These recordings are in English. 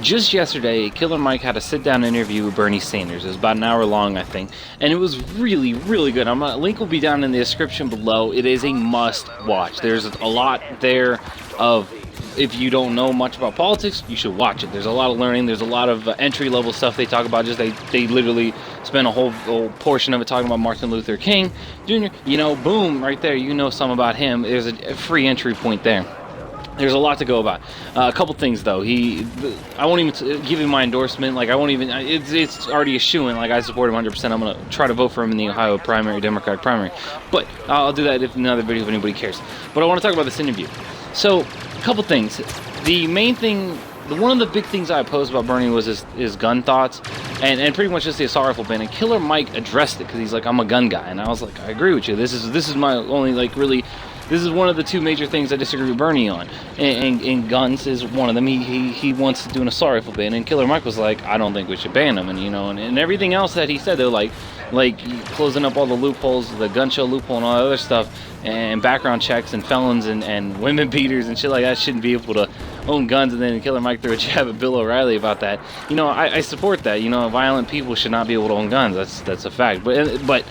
just yesterday, Killer Mike had a sit-down interview with Bernie Sanders. It was about an hour long, I think, and it was really, really good. Link will be down in the description below. It is a must-watch. There's a lot there of, if you don't know much about politics, you should watch it. There's a lot of learning. There's a lot of entry-level stuff they talk about. Just they literally spend a whole portion of it talking about Martin Luther King Jr. You know, boom, right there. You know some about him. There's a free entry point there. There's a lot to go about. A couple things though. I won't even give him my endorsement. Like, I won't even. It's already a shoo-in. Like, I support him 100%. I'm gonna try to vote for him in the Ohio primary, Democratic primary. But I'll do that in another video if anybody cares. But I want to talk about this interview. So, a couple things. The main thing. One of the big things I opposed about Bernie was his gun thoughts, and pretty much just the assault rifle ban. And Killer Mike addressed it because he's like, I'm a gun guy, and I was like, I agree with you. This is my only, like, really. This is one of the two major things I disagree with Bernie on, and guns is one of them. He wants to do an assault rifle ban, and Killer Mike was like, I don't think we should ban them, and you know, and everything else that he said, they're like closing up all the loopholes, the gun show loophole, and all that other stuff, and background checks, and felons, and women beaters, and shit like that shouldn't be able to own guns. And then Killer Mike threw a jab at Bill O'Reilly about that. You know, I support that. You know, violent people should not be able to own guns. That's a fact. But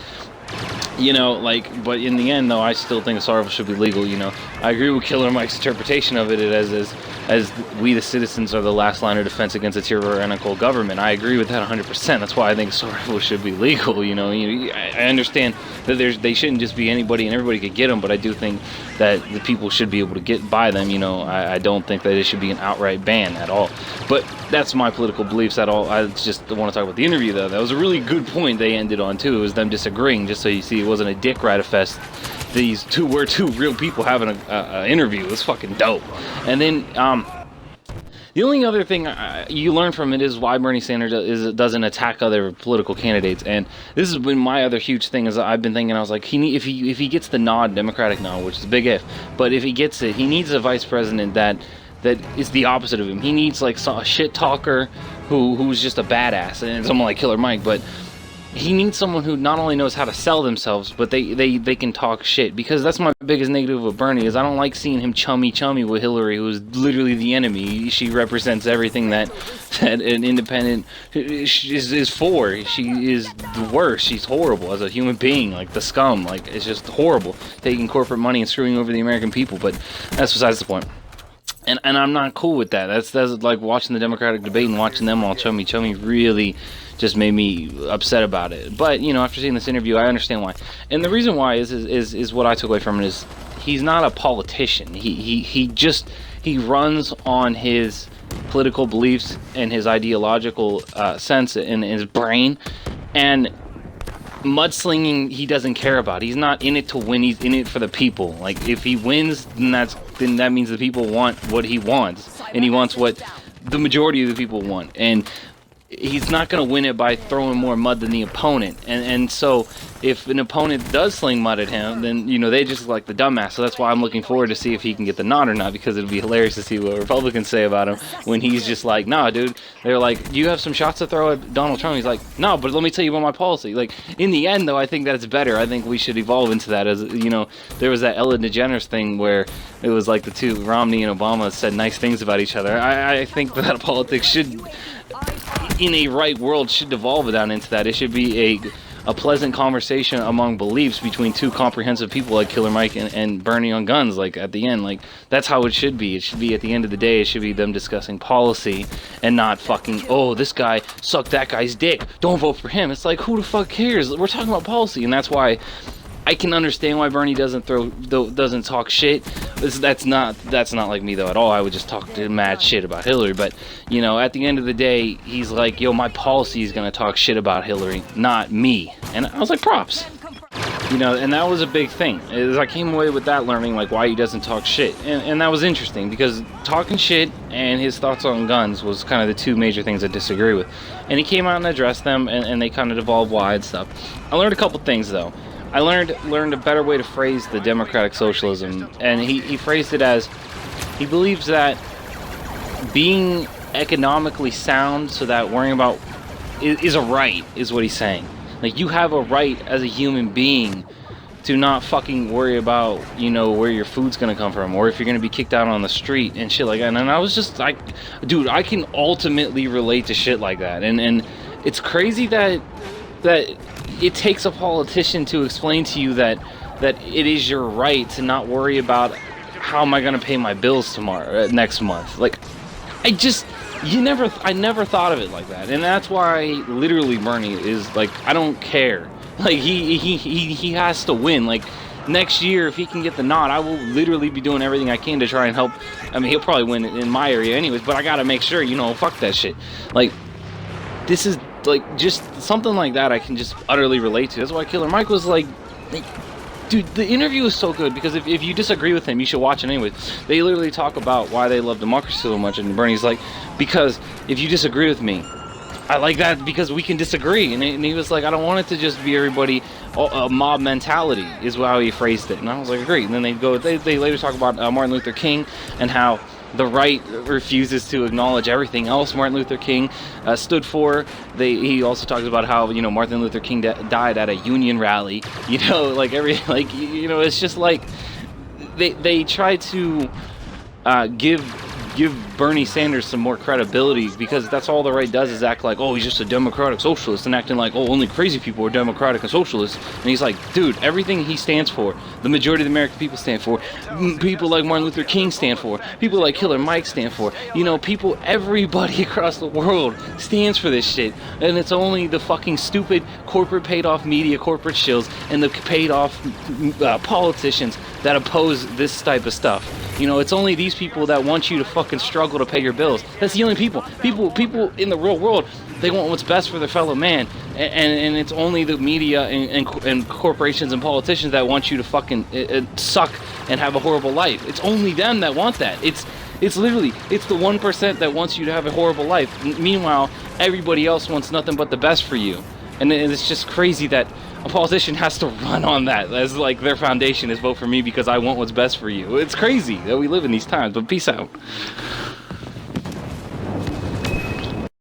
you know, like, but in the end, though, I still think assault rifle should be legal. You know, I agree with Killer Mike's interpretation of it as we, the citizens, are the last line of defense against a tyrannical government. I agree with that 100%. That's why I think assault rifle should be legal. You know, I understand that they shouldn't just be anybody and everybody could get them, but I do think that the people should be able to buy them. You know, I don't think that it should be an outright ban at all. But that's my political beliefs at all. I just want to talk about the interview, though. That was a really good point they ended on, too. It was them disagreeing, just so you see it wasn't a dick rider fest. These two were two real people having a interview. It was fucking dope. And then the only other thing you learn from it is why Bernie Sanders doesn't attack other political candidates. And this has been my other huge thing. Is I've been thinking, I was like, if he gets the nod, Democratic nod, which is a big if, but if he gets it, he needs a vice president that is the opposite of him. He needs like a shit talker who's just a badass, and someone like Killer Mike. But he needs someone who not only knows how to sell themselves, but they can talk shit. Because that's my biggest negative with Bernie, is I don't like seeing him chummy with Hillary, who's literally the enemy. She represents everything that an independent is for. She is the worst. She's horrible as a human being, like the scum. Like, it's just horrible, taking corporate money and screwing over the American people. But that's besides the point. And I'm not cool with that. That's like watching the Democratic debate and watching them all chummy really just made me upset about it. But, you know, after seeing this interview, I understand why. And the reason why is what I took away from it is he's not a politician. He runs on his political beliefs and his ideological sense in his brain. And mudslinging he doesn't care about. He's not in it to win. He's in it for the people. Like, if he wins, then that means the people want what he wants, and he wants what the majority of the people want. And he's not going to win it by throwing more mud than the opponent. And so if an opponent does sling mud at him, then, you know, they just like the dumbass. So that's why I'm looking forward to see if he can get the nod or not, because it'll be hilarious to see what Republicans say about him when he's just like, nah, dude. They're like, do you have some shots to throw at Donald Trump? He's like, no, but let me tell you about my policy. Like, in the end, though, I think that's better. I think we should evolve into that. As you know, there was that Ellen DeGeneres thing where it was like the two, Romney and Obama, said nice things about each other. I think that politics should, in a right world, should evolve down into that. It should be a pleasant conversation among beliefs between two comprehensive people like Killer Mike and Bernie on guns. Like, at the end, like, that's how it should be. It should be, at the end of the day, it should be them discussing policy and not fucking, oh, this guy sucked that guy's dick, don't vote for him. It's like, who the fuck cares? We're talking about policy. And that's why I can understand why Bernie doesn't talk shit. That's not like me, though, at all. I would just talk mad shit about Hillary. But, you know, at the end of the day, he's like, yo, my policy is gonna talk shit about Hillary, not me. And I was like, props. You know, and that was a big thing. As I came away with that learning, like, why he doesn't talk shit. And that was interesting, because talking shit and his thoughts on guns was kind of the two major things I disagree with. And he came out and addressed them, and they kind of devolved why and stuff. I learned a couple things, though. I learned a better way to phrase the democratic socialism, and he phrased it as, he believes that being economically sound, so that worrying about is a right, is what he's saying. Like, you have a right as a human being to not fucking worry about, you know, where your food's gonna come from, or if you're gonna be kicked out on the street and shit like that. And I was just like, dude, I can ultimately relate to shit like that. And it's crazy that it takes a politician to explain to you that it is your right to not worry about how am I gonna pay my bills next month. Like, I never thought of it like that. And that's why literally Bernie is like, I don't care. Like, he has to win. Like, next year, if he can get the nod, I will literally be doing everything I can to try and help. I mean, he'll probably win in my area anyways, but I gotta make sure, you know, fuck that shit. Like, this is, like, just something like that I can just utterly relate to. That's why Killer Mike was like, dude, the interview is so good, because if you disagree with him, you should watch it anyways. They literally talk about why they love democracy so much, and Bernie's like, because if you disagree with me, I like that because we can disagree. And he was like, I don't want it to just be everybody a mob mentality, is how he phrased it. And I was like, great. And then they later talk about Martin Luther King and how the right refuses to acknowledge everything else Martin Luther King stood for. He also talks about how, you know, Martin Luther King died at a union rally. You know, like you know, it's just like they try to give Bernie Sanders some more credibility, because that's all the right does, is act like, oh, he's just a democratic socialist, and acting like, oh, only crazy people are democratic and socialists. And he's like, dude, everything he stands for, the majority of the American people stand for, people like Martin Luther King stand for, people like Killer Mike stand for, you know, everybody across the world stands for this shit. And it's only the fucking stupid corporate paid off media, corporate shills, and the paid off politicians that oppose this type of stuff. You know, it's only these people that want you to fucking struggle to pay your bills. That's the only people in the real world. They want what's best for their fellow man, and it's only the media and corporations and politicians that want you to fucking suck and have a horrible life. It's only them that want that. It's literally the 1% that wants you to have a horrible life. Meanwhile, everybody else wants nothing but the best for you. And it's just crazy that a politician has to run on that as like their foundation is vote for me because I want what's best for you. It's crazy that we live in these times, but peace out.